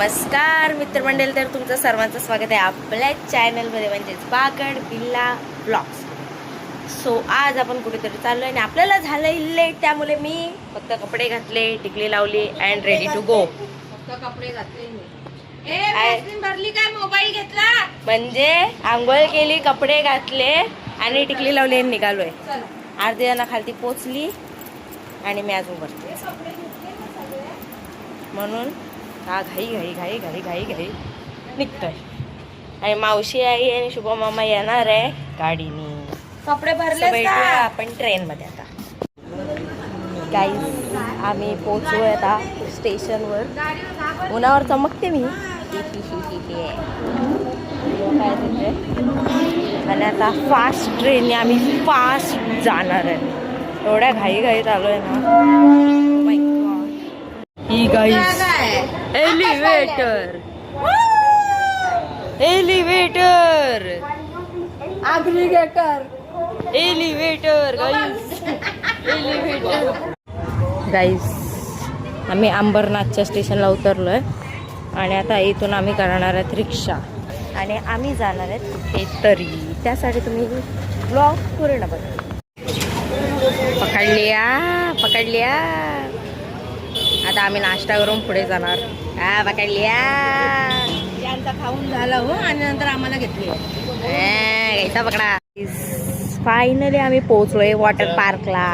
नमस्कार मित्रमंडळी, तर तुमचं सर्वांचं स्वागत आहे आपल्या चॅनलमध्ये म्हणजेच बागड बिल्ला ब्लॉग्स. सो आज आपण कुठेतरी चाललो आहे आणि आपल्याला झालंय लेट, त्यामुळे मी फक्त कपडे घातले, टिकली लावली अँड रेडी टू गो. कपडे घातले भरली काय मोबाईल घेतला म्हणजे आंघोळ केली, कपडे घातले आणि टिकली लावली आणि निघालोय. अर्धी जण खालती पोचली आणि मी अजून बसते, म्हणून हा घाई घाई घाई घाई घाई घाई निघतोय. आणि मावशी आई आणि शुभम मामा येणार आहे गाडीने. कपडे भरले भेटूया आपण ट्रेन मध्ये. आता गाईज आम्ही पोचलोय आता स्टेशनवर. उन्हावर चमकते मी काय तिथे. आणि आता फास्ट ट्रेनने आम्ही फास्ट जाणार आहे. एवढ्या घाई घाईत आलोय ना. Hi guys elevator elevator aggregator elevator guys elevator. Guys आम्ही अंबरनाथच्या स्टेशनला उतरलोय आणि आता इथून आम्ही करणार आहेत रिक्षा आणि आम्ही जाणार आहेत कुठेतरी. त्यासाठी तुम्ही ब्लॉग पूर्ण बघा. पकडलिया आता आम्ही नाश्ता करून पुढे जाणार. पकडलिया त्यांचा खाऊन झाला हो आणि नंतर आम्हाला घेतली. घ्यायचा पकडा. फायनली आम्ही पोहोचलोय वॉटर पार्कला.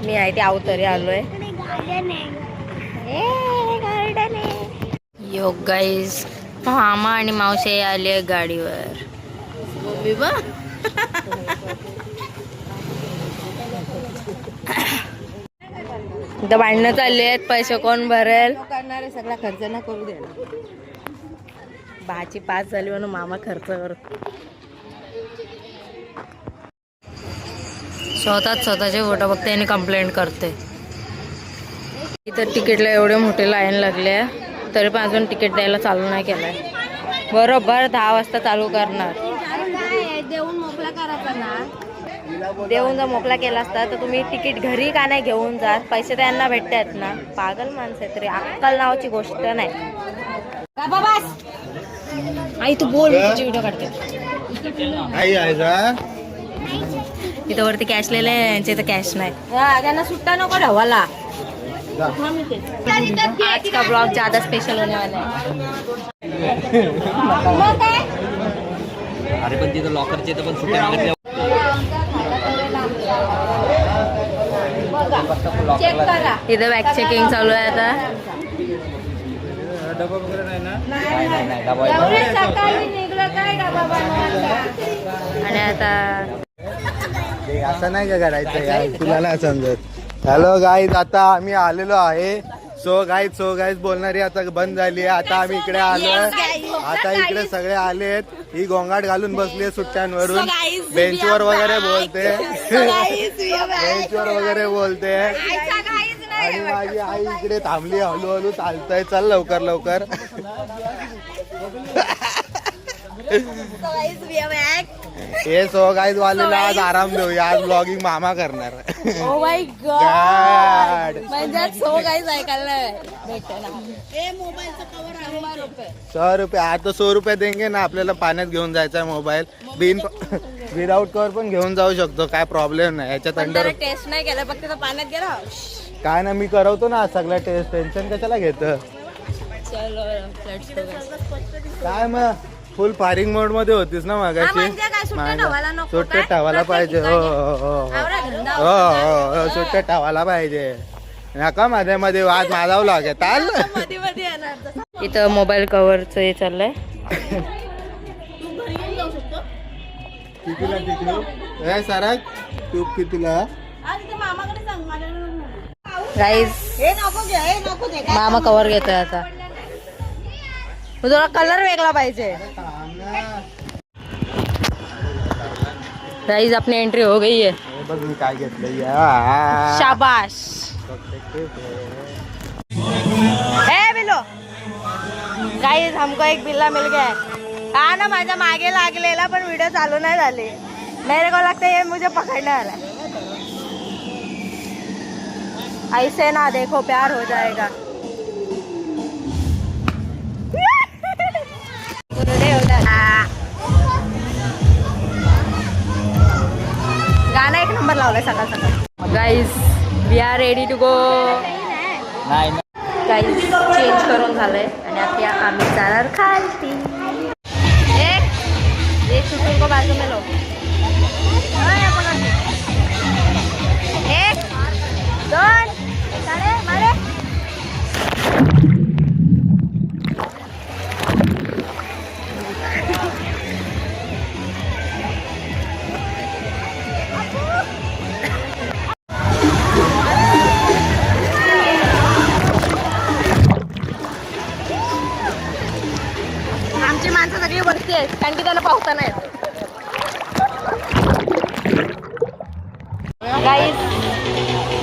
मी आहे ते अवतरी आलोय. गार्डन आहे. यो गाईज मामा आणि मावशी आले गाडीवर. इथं भांडणं चालली आहेत, पैसे कोण भरेल. करणारे सगळा खर्च ना करू दे. भाची पास झाली म्हणून मामा खर्च करतो. स्वतःचे फोटो बघते आणि कंप्लेंट करते. इथं तिकीटला एवढे मोठे लाईन लागले तरी पण अजून तिकीट द्यायला चालू नाही केलंय. बरोबर 10 वाजता चालू करणार. देऊन मोकळा करायचा ना. देऊन जर मोकळा केला असता तर तुम्ही तिकीट घरी का नाही घेऊन जात. पैसे त्यांना भेटतात ना. पागल माणसं आहे. तरी अक्कल नावाची गोष्ट नाही. आई तू बोल, तुझी व्हिडिओ काढते. इथं वरती कॅश लिहिलं आहे, यांच्या इथं कॅश नाही. त्यांना सुट्टा नको ढवाला. आज का ब्लॉग ज्यादा स्पेशल होने वाला है. अरे पण तिथं लॉकरचे तर पण सुट्टे मागितले. चेक करा. इथं बॅग चेकिंग चालू आहे आता. नाही डबा एवढे सकाळी निघलं काय डबा बनवायचा. आणि आता असं नाही का करायचं यार, तुला नाही समजत. हॅलो गाईज, आता आम्ही आलेलो आहे. सो गाईज बोलणारी आता बंद झाली आहे. आता आम्ही इकडे आलोय. आता इकडे सगळे आलेत. ही गोंगाट घालून बसली सुट्ट्यांवरून. बेंचवर वगैरे बोलते आणि माझी आई इकडे थांबली. हळूहळू चालतंय. चल लवकर लवकर. हे सो गाईज वालेला आज आराम देऊया. आज ब्लॉगिंग मामा करणार. Oh my God. म्हणजे सो गाईज ऐकायला भेटणार. 100 रुपये. आता 100 रुपये देंगे ना. आपल्याला पाण्यात घेऊन जायचा मोबाईल. विदाउट कवर पण घेऊन जाऊ शकतो. काय प्रॉब्लेम नाही. याच्यात अंडर टेस्ट नाही केलं, फक्त पाण्यात गेला. काय ना, मी करवतो ना सगळ्या टेस्ट. टेन्शन कशाला घेत. काय मग फुल फायरिंग मोड मध्ये होतीस ना मागाशी. सुट्टे ठेवायला पाहिजे. हो सुट्टे ठेवायला पाहिजे. नका मध्ये मध्ये वाद माजावं लागेल. इथं मोबाईल कव्हरचं हे चाललंय. कितीला टिकलो सराज तूप कितीला. गाईज मामा कव्हर घेतोय आता. तुला कलर वेगळा पाहिजे. गाइस अपनी एंट्री हो गई है. बघ मी काय घेतलं. शाबाश. बिल्लो गाइस हमको एक बिल्ला मिल गया है. हा ना, माझ्या मागे लागलेला पण व्हिडिओ चालू नाही झाले. मेरे को लगता है ये मुझे पकड़ने वाला है. ऐसे ना देखो, प्यार हो जाएगा. Ready to go. नाही काही चेंज करून झालंय आणि आता आम्ही जाणार खालती. एक सुटून को बाजू में लो. एक दोन साडे मारे. आमची माणसं सगळी वरती आहेत कारण की त्यांना पावता नाही येत. गाईज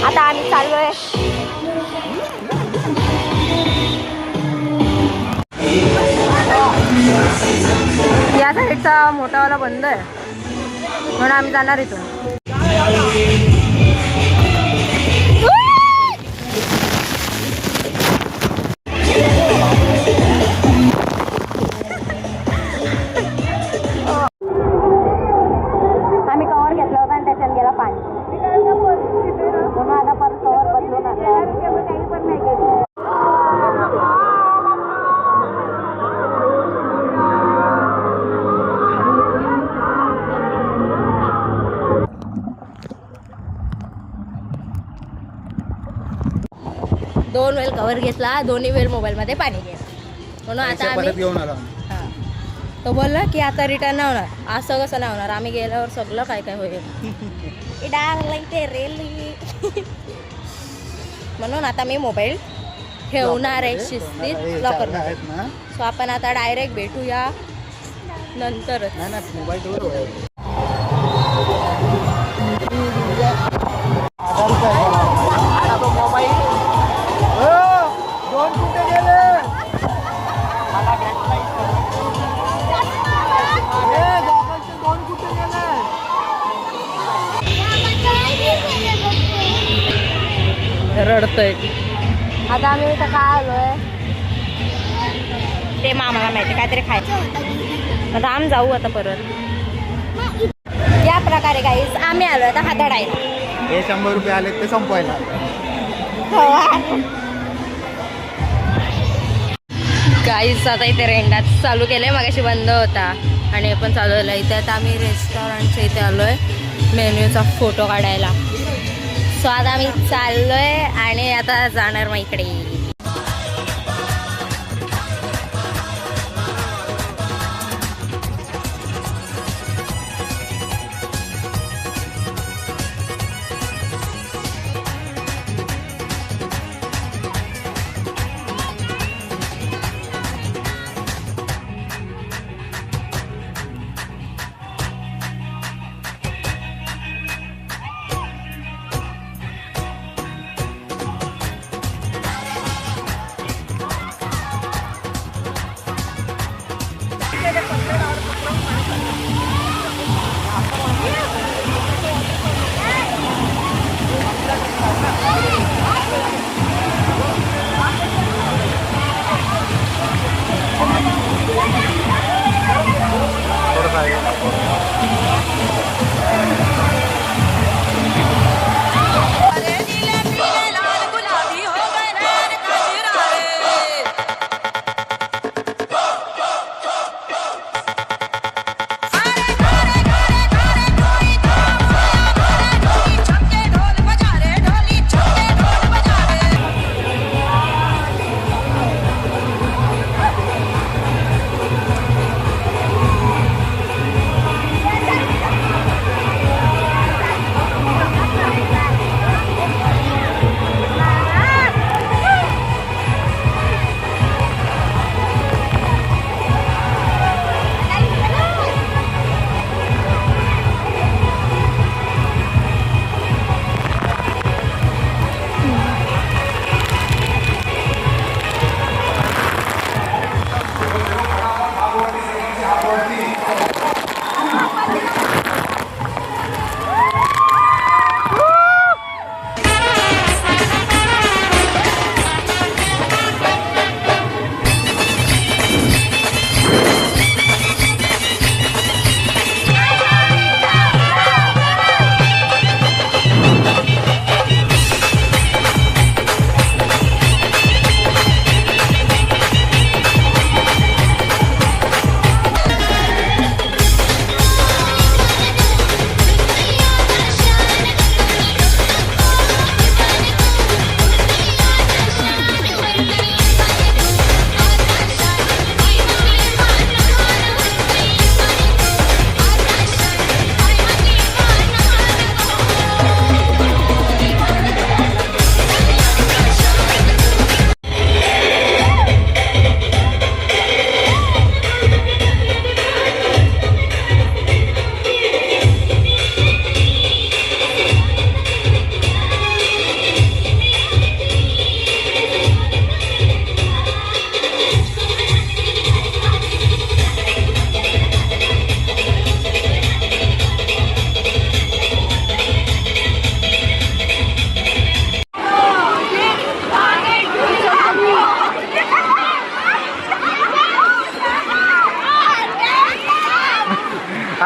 आता आम्ही चाललोय. या साईडचा मोठावाला बंद आहे म्हणून आम्ही जाणार इथून. आम्ही कवर घेतला होता आणि त्याच्यात गेला पाणी म्हणून आता परत कवर बदलून दोन वेळ कवर घेतला, दोन्ही वेळ मोबाईलमध्ये पाणी गेलं म्हणून आता परत आम्ही घेऊन आलो. तो बोलला की आता रिटर्न नाही होणार. असं कसं नाही होणार, आम्ही गेल्यावर सगळं काय काय होईल. म्हणून आता मी मोबाईल ठेवणार आहे शिस्तीत लॉकर. सो आपण आता डायरेक्ट भेटूया नंतरच. मोबाईल दोन कुठे गेले. दोन कुठे गेले. रडतोय. आता आम्ही इथं काय आलोय ते मामाला माहिती, काहीतरी खायचं. आता आम्ही जाऊ आता परत. या प्रकारे गाईस आम्ही आलोय आता हाताडायला. हे 100 रुपये आले ते संपवायला. गाईस आता इथे रेंडात चालू केलंय, मगाशी बंद होता आणि हे पण चालू झालं. इथे आता आम्ही रेस्टॉरंटच्या इथे आलोय मेन्यूचा फोटो काढायला. सो आता आम्ही चाललोय आणि आता जाणार मग इकडे.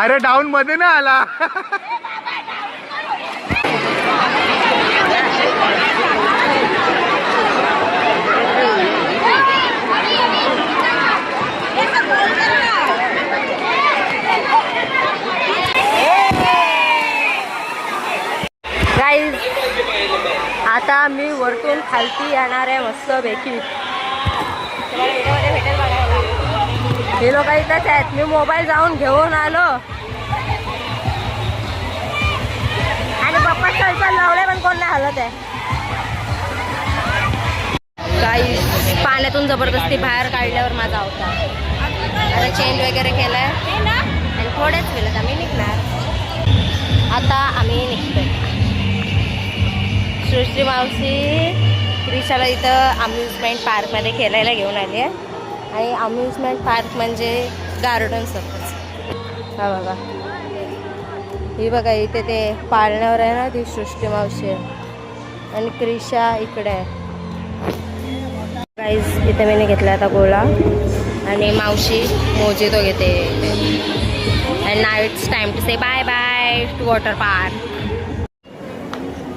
अरे डाऊन मध्ये ना आला. गाईज आता मी वरतून खालती येणार आहे मस्त पैकी. हे लोक इथंच आहेत. मी मोबाईल जाऊन घेऊन आलो आणि पप्पा चल लावले पण कोण नाही हलत आहे. गाईज पाण्यातून जबरदस्ती बाहेर काढल्यावर माझा अवतार. आता चेंज वगैरे केलाय आणि थोड्याच वेळात आम्ही निघणार. आता आम्ही निघतोय. सृष्टी मावशी क्रिशाला इथं अम्युजमेंट पार्कमध्ये खेळायला घेऊन आली आहे. आणि अम्युजमेंट पार्क म्हणजे गार्डन सर्कस. हा बघा, ही बघा इथे ते पाळण्यावर आहे ना, ती सृष्टी मावशी आहे आणि क्रिशा इकडे आहे. गाईज इथे मी घेतला आता गोळा आणि मावशी मोजितो घेते. And now it's time to say bye bye to water park.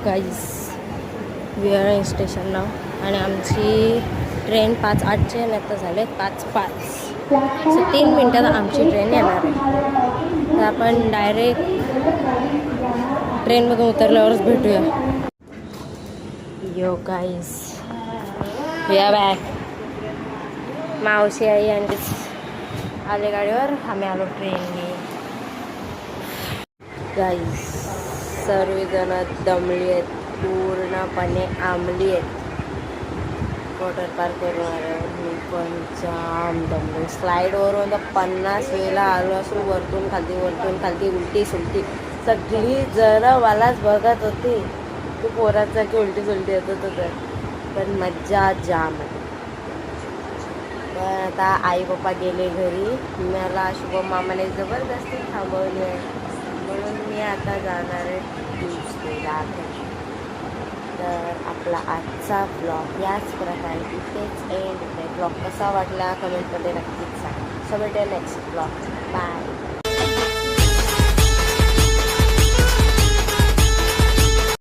Guys we are in station now आणि आमची ट्रेन 5:08ची आणि आता झाले 5:05. सो 3 मिनटात आमची ट्रेन येणार आहे. तर आपण डायरेक्ट ट्रेनमधून उतरल्यावरच भेटूया. यो गाईज या बॅग मावशी आई आणि आले गाडीवर. आम्ही आलो ट्रेनने. गाईज सर्वजण दमली आहेत, पूर्णपणे आंबली आहेत. वॉटर पार्क करून आल्यावर मी पण जाम दमलो. स्लाईडवरून तर 50 वेळेला आलो असं. वरतून खालती उलटी सुलटी सगळी जरा मलाच बघत होती तू पोराचा की उलटी सुलटी येत होतं. पण मज्जा जाम आहे. पण आता आई पप्पा गेले घरी. मला शुभम मामाने जबरदस्ती थांबवली आहे म्हणून मी आता जाणार आहे ट्यूजडेला. तर आपला आजचा ब्लॉग याच प्रकारे इथेच एंड होते. ब्लॉग कसा वाटला कमेंटमध्ये नक्कीच सांगा. सो भेटेल नेक्स्ट ब्लॉग. बाय.